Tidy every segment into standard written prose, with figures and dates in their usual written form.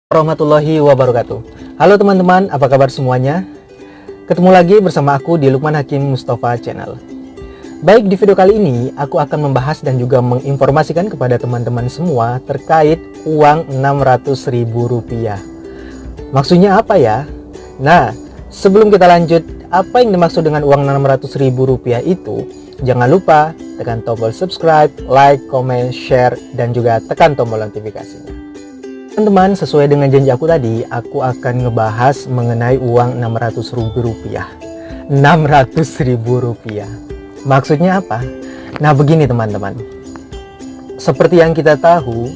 Warahmatullahi wabarakatuh. Halo teman-teman, apa kabar semuanya? Ketemu lagi bersama aku di Lukman Hakim Mustafa Channel. Baik, di video kali ini aku akan membahas dan juga menginformasikan kepada teman-teman semua terkait uang Rp600.000. Maksudnya apa ya? Nah, sebelum kita lanjut, apa yang dimaksud dengan uang Rp600.000 itu? Jangan lupa tekan tombol subscribe, like, comment, share, dan juga tekan tombol notifikasinya. Teman-teman, sesuai dengan janji aku tadi, aku akan ngebahas mengenai uang Rp600.000. Rp600.000. Maksudnya apa? Nah, begini teman-teman. Seperti yang kita tahu,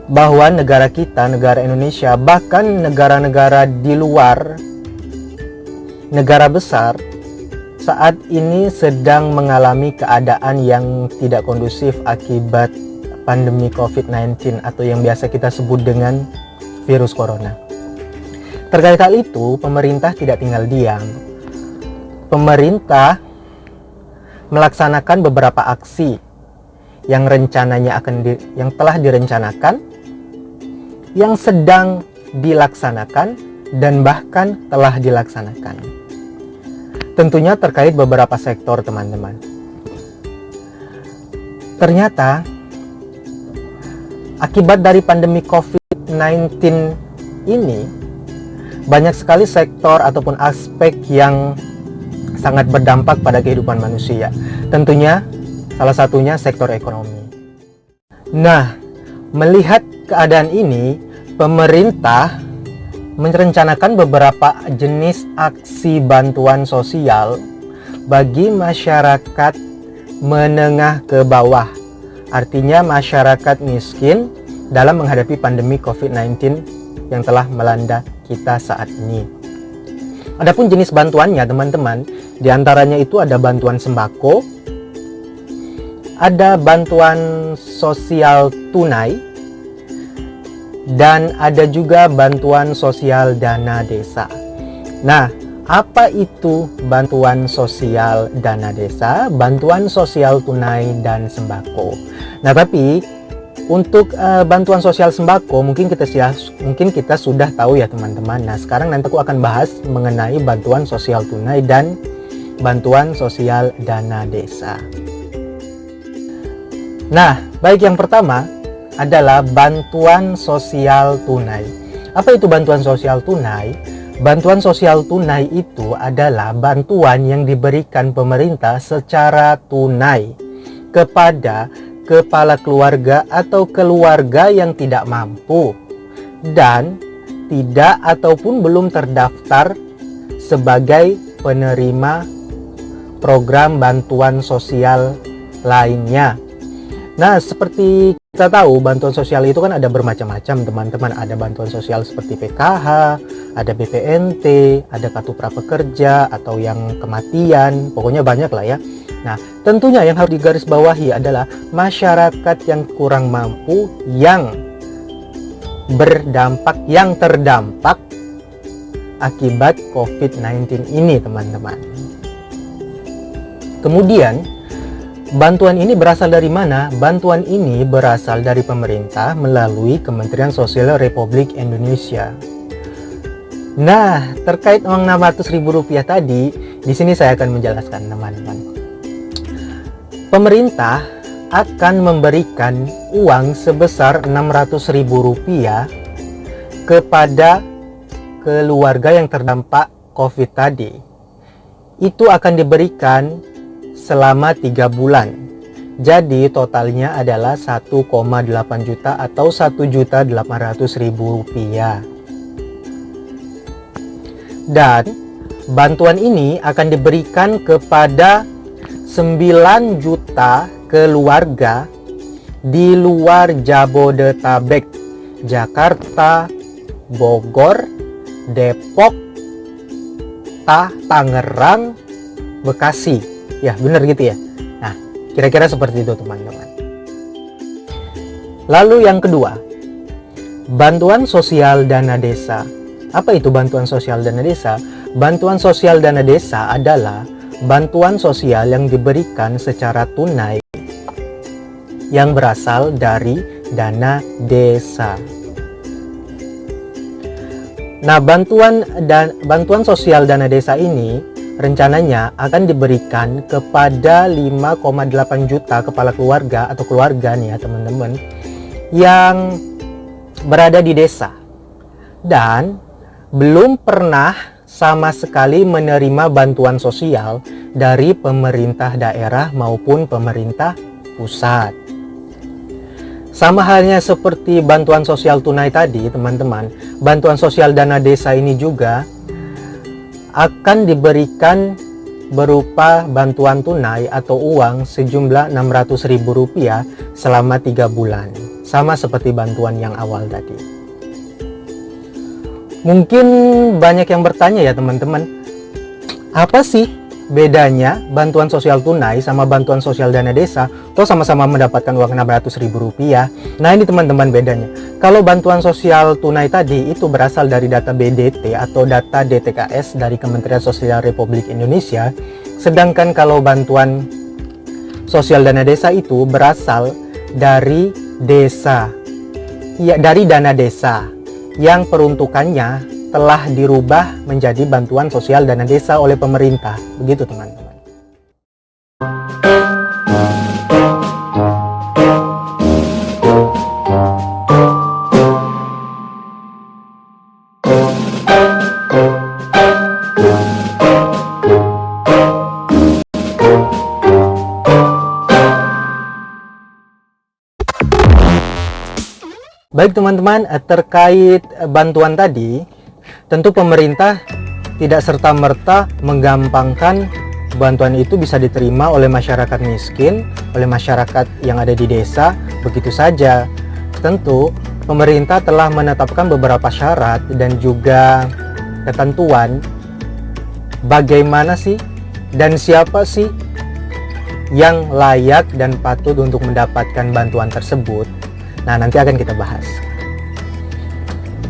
bahwa negara kita, negara Indonesia, bahkan negara-negara di luar, negara besar, saat ini sedang mengalami keadaan yang tidak kondusif akibat pandemi COVID-19 atau yang biasa kita sebut dengan virus corona. Terkait hal itu, pemerintah tidak tinggal diam. Pemerintah melaksanakan beberapa aksi yang rencananya yang telah direncanakan, yang sedang dilaksanakan, dan bahkan telah dilaksanakan. Tentunya terkait beberapa sektor, teman-teman. Ternyata akibat dari pandemi COVID-19 ini, banyak sekali sektor ataupun aspek yang sangat berdampak pada kehidupan manusia. Tentunya salah satunya sektor ekonomi. Nah, melihat keadaan ini, pemerintah merencanakan beberapa jenis aksi bantuan sosial bagi masyarakat menengah ke bawah. Artinya masyarakat miskin dalam menghadapi pandemi COVID-19 yang telah melanda kita saat ini. Adapun jenis bantuannya, teman-teman, diantaranya itu ada bantuan sembako, ada bantuan sosial tunai, dan ada juga bantuan sosial dana desa. Nah, apa itu bantuan sosial dana desa, bantuan sosial tunai, dan sembako? Nah, tapi untuk bantuan sosial sembako mungkin kita sudah tahu ya teman-teman. Nah, sekarang nanti aku akan bahas mengenai bantuan sosial tunai dan bantuan sosial dana desa. Nah, baik, yang pertama adalah bantuan sosial tunai. Apa itu bantuan sosial tunai? Bantuan sosial tunai itu adalah bantuan yang diberikan pemerintah secara tunai kepada kepala keluarga atau keluarga yang tidak mampu dan tidak ataupun belum terdaftar sebagai penerima program bantuan sosial lainnya. Nah, seperti kita tahu, bantuan sosial itu kan ada bermacam-macam, teman-teman. Ada bantuan sosial seperti PKH, ada BPNT, ada kartu prapekerja, atau yang kematian, pokoknya banyak lah ya. Nah, tentunya yang harus digarisbawahi adalah masyarakat yang kurang mampu, yang terdampak akibat COVID-19 ini, teman-teman. Kemudian, bantuan ini berasal dari mana? Bantuan ini berasal dari pemerintah melalui Kementerian Sosial Republik Indonesia. Nah, terkait uang Rp600.000 tadi, di sini saya akan menjelaskan, teman-teman. Pemerintah akan memberikan uang sebesar Rp600.000 kepada keluarga yang terdampak COVID tadi. Itu akan diberikan selama 3 bulan. Jadi totalnya adalah 1,8 juta atau Rp1.800.000. Dan bantuan ini akan diberikan kepada 9 juta keluarga di luar Jabodetabek, Jakarta, Bogor, Depok, Tangerang, Bekasi. Ya, benar gitu ya. Nah, kira-kira seperti itu, teman-teman. Lalu yang kedua, bantuan sosial dana desa. Apa itu bantuan sosial dana desa? Bantuan sosial dana desa adalah bantuan sosial yang diberikan secara tunai yang berasal dari dana desa. Nah, bantuan sosial dana desa ini rencananya akan diberikan kepada 5,8 juta kepala keluarga atau keluarga nih ya teman-teman, yang berada di desa dan belum pernah sama sekali menerima bantuan sosial dari pemerintah daerah maupun pemerintah pusat. Sama halnya seperti bantuan sosial tunai tadi teman-teman, bantuan sosial dana desa ini juga akan diberikan berupa bantuan tunai atau uang sejumlah Rp600.000 selama 3 bulan. Sama seperti bantuan yang awal tadi. Mungkin banyak yang bertanya ya teman-teman, apa sih bedanya bantuan sosial tunai sama bantuan sosial dana desa? Toh sama-sama mendapatkan uang Rp600.000. Nah, ini teman-teman bedanya. Kalau bantuan sosial tunai tadi itu berasal dari data BDT atau data DTKS dari Kementerian Sosial Republik Indonesia. Sedangkan kalau bantuan sosial dana desa itu berasal dari desa, ya, dari dana desa yang peruntukannya telah dirubah menjadi bantuan sosial dana desa oleh pemerintah. Begitu teman-teman. Baik teman-teman, terkait bantuan tadi, tentu pemerintah tidak serta-merta menggampangkan bantuan itu bisa diterima oleh masyarakat miskin, oleh masyarakat yang ada di desa, begitu saja. Tentu pemerintah telah menetapkan beberapa syarat dan juga ketentuan bagaimana sih dan siapa sih yang layak dan patut untuk mendapatkan bantuan tersebut. Nah, nanti akan kita bahas.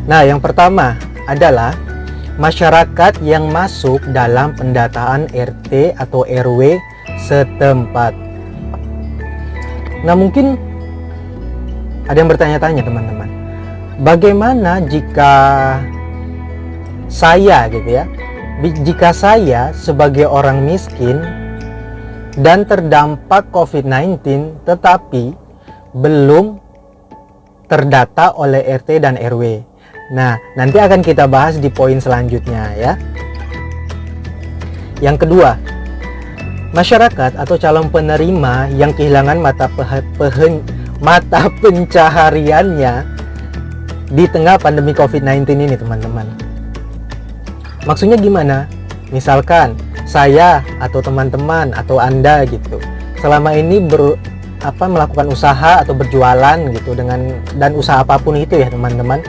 Nah, yang pertama adalah masyarakat yang masuk dalam pendataan RT atau RW setempat. Nah, mungkin ada yang bertanya-tanya teman-teman, bagaimana jika saya gitu ya, jika saya sebagai orang miskin dan terdampak COVID-19 tetapi belum terdata oleh RT dan RW. Nah, nanti akan kita bahas di poin selanjutnya ya. Yang kedua, masyarakat atau calon penerima yang kehilangan mata pencahariannya di tengah pandemi COVID-19 ini teman-teman. Maksudnya gimana? Misalkan saya atau teman-teman atau Anda gitu selama ini melakukan usaha atau berjualan gitu dan usaha apapun itu ya teman-teman.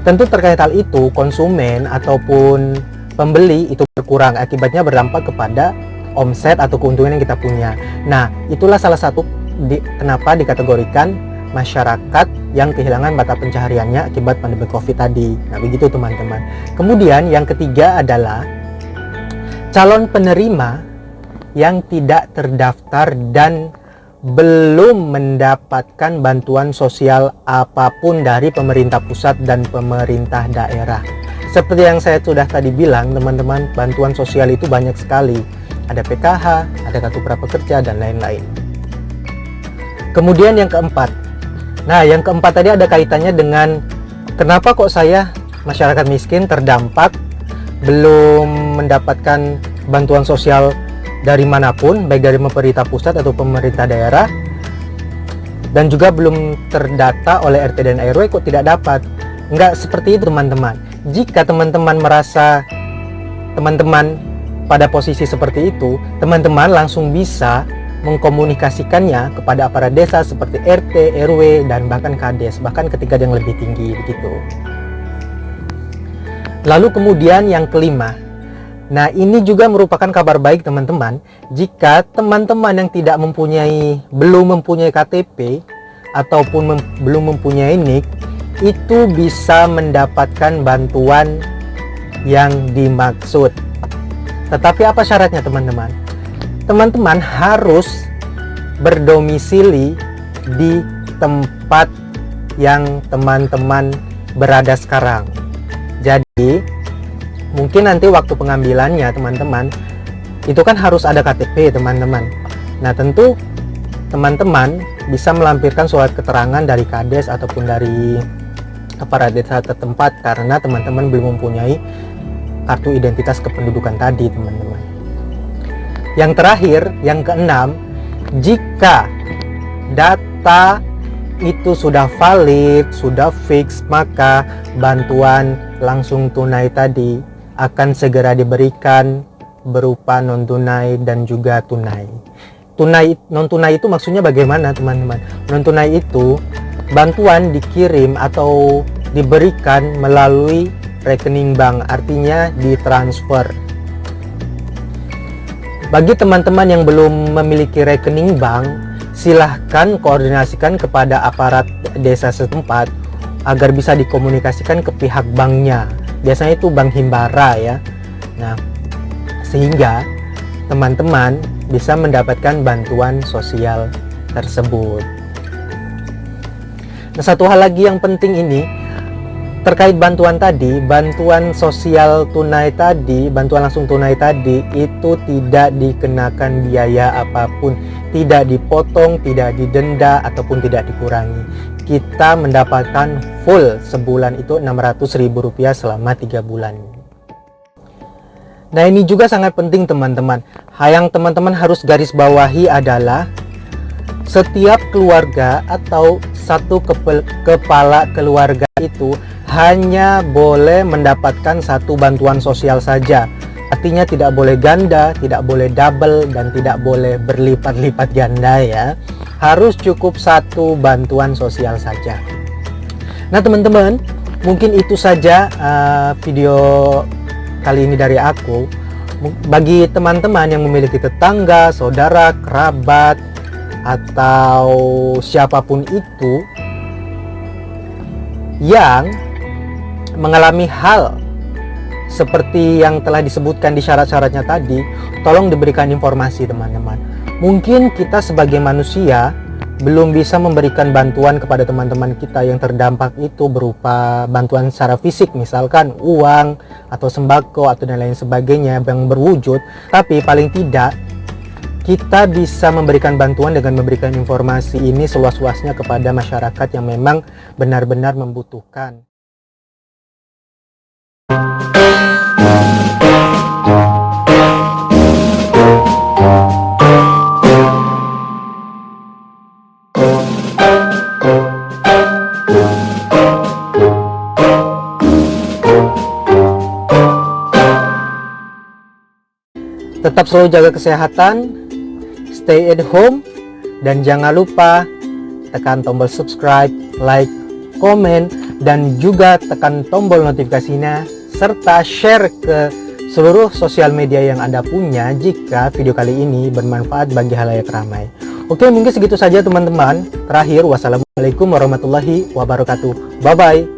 Tentu terkait hal itu konsumen ataupun pembeli itu berkurang, akibatnya berdampak kepada omset atau keuntungan yang kita punya. Nah, itulah salah satu kenapa dikategorikan masyarakat yang kehilangan mata pencahariannya akibat pandemi Covid tadi. Nah, begitu teman-teman. Kemudian yang ketiga adalah calon penerima yang tidak terdaftar dan belum mendapatkan bantuan sosial apapun dari pemerintah pusat dan pemerintah daerah. Seperti yang saya sudah tadi bilang teman-teman, bantuan sosial itu banyak sekali. Ada PKH, ada kartu prapekerja dan lain-lain. Kemudian yang keempat. Nah, yang keempat tadi ada kaitannya dengan kenapa kok saya masyarakat miskin terdampak belum mendapatkan bantuan sosial dari manapun, baik dari pemerintah pusat atau pemerintah daerah, dan juga belum terdata oleh RT dan RW kok tidak dapat. Enggak seperti itu teman-teman. Jika teman-teman merasa teman-teman pada posisi seperti itu, teman-teman langsung bisa mengkomunikasikannya kepada aparat desa seperti RT, RW, dan bahkan Kades, bahkan ke tingkat yang lebih tinggi begitu. Lalu kemudian yang kelima. Nah, ini juga merupakan kabar baik teman-teman. Jika teman-teman yang belum mempunyai KTP ataupun belum mempunyai NIK, itu bisa mendapatkan bantuan yang dimaksud. Tetapi apa syaratnya teman-teman? Teman-teman harus berdomisili di tempat yang teman-teman berada sekarang. Jadi mungkin nanti waktu pengambilannya teman-teman, itu kan harus ada KTP teman-teman. Nah tentu teman-teman bisa melampirkan surat keterangan dari Kades ataupun dari aparat desa setempat karena teman-teman belum mempunyai kartu identitas kependudukan tadi teman-teman. Yang terakhir, yang keenam, jika data itu sudah valid, sudah fix, maka bantuan langsung tunai tadi akan segera diberikan berupa non tunai dan juga tunai. Non tunai itu maksudnya bagaimana teman-teman? Non tunai itu bantuan dikirim atau diberikan melalui rekening bank, artinya ditransfer. Bagi teman-teman yang belum memiliki rekening bank, silahkan koordinasikan kepada aparat desa setempat agar bisa dikomunikasikan ke pihak banknya. Biasanya itu Bank Himbara ya. Nah, sehingga teman-teman bisa mendapatkan bantuan sosial tersebut. Nah, satu hal lagi yang penting ini terkait bantuan tadi, bantuan sosial tunai tadi, bantuan langsung tunai tadi itu tidak dikenakan biaya apapun, tidak dipotong, tidak didenda ataupun tidak dikurangi. Kita mendapatkan full sebulan itu Rp600.000 selama 3 bulan. Nah, ini juga sangat penting teman-teman. Yang teman-teman harus garis bawahi adalah setiap keluarga atau satu kepala keluarga itu hanya boleh mendapatkan satu bantuan sosial saja. Artinya tidak boleh ganda, tidak boleh double, dan tidak boleh berlipat-lipat ganda ya. Harus cukup satu bantuan sosial saja. Nah teman-teman, mungkin itu saja video kali ini dari aku. Bagi teman-teman yang memiliki tetangga, saudara, kerabat, atau siapapun itu yang mengalami hal seperti yang telah disebutkan di syarat-syaratnya tadi, tolong diberikan informasi teman-teman. Mungkin kita sebagai manusia belum bisa memberikan bantuan kepada teman-teman kita yang terdampak itu berupa bantuan secara fisik, misalkan uang atau sembako atau dan lain sebagainya yang berwujud, tapi paling tidak kita bisa memberikan bantuan dengan memberikan informasi ini seluas-luasnya kepada masyarakat yang memang benar-benar membutuhkan. Tetap selalu jaga kesehatan, stay at home, dan jangan lupa tekan tombol subscribe, like, komen, dan juga tekan tombol notifikasinya serta share ke seluruh sosial media yang Anda punya jika video kali ini bermanfaat bagi halayak ramai. Oke, mungkin segitu saja teman-teman. Terakhir, wassalamualaikum warahmatullahi wabarakatuh. Bye-bye.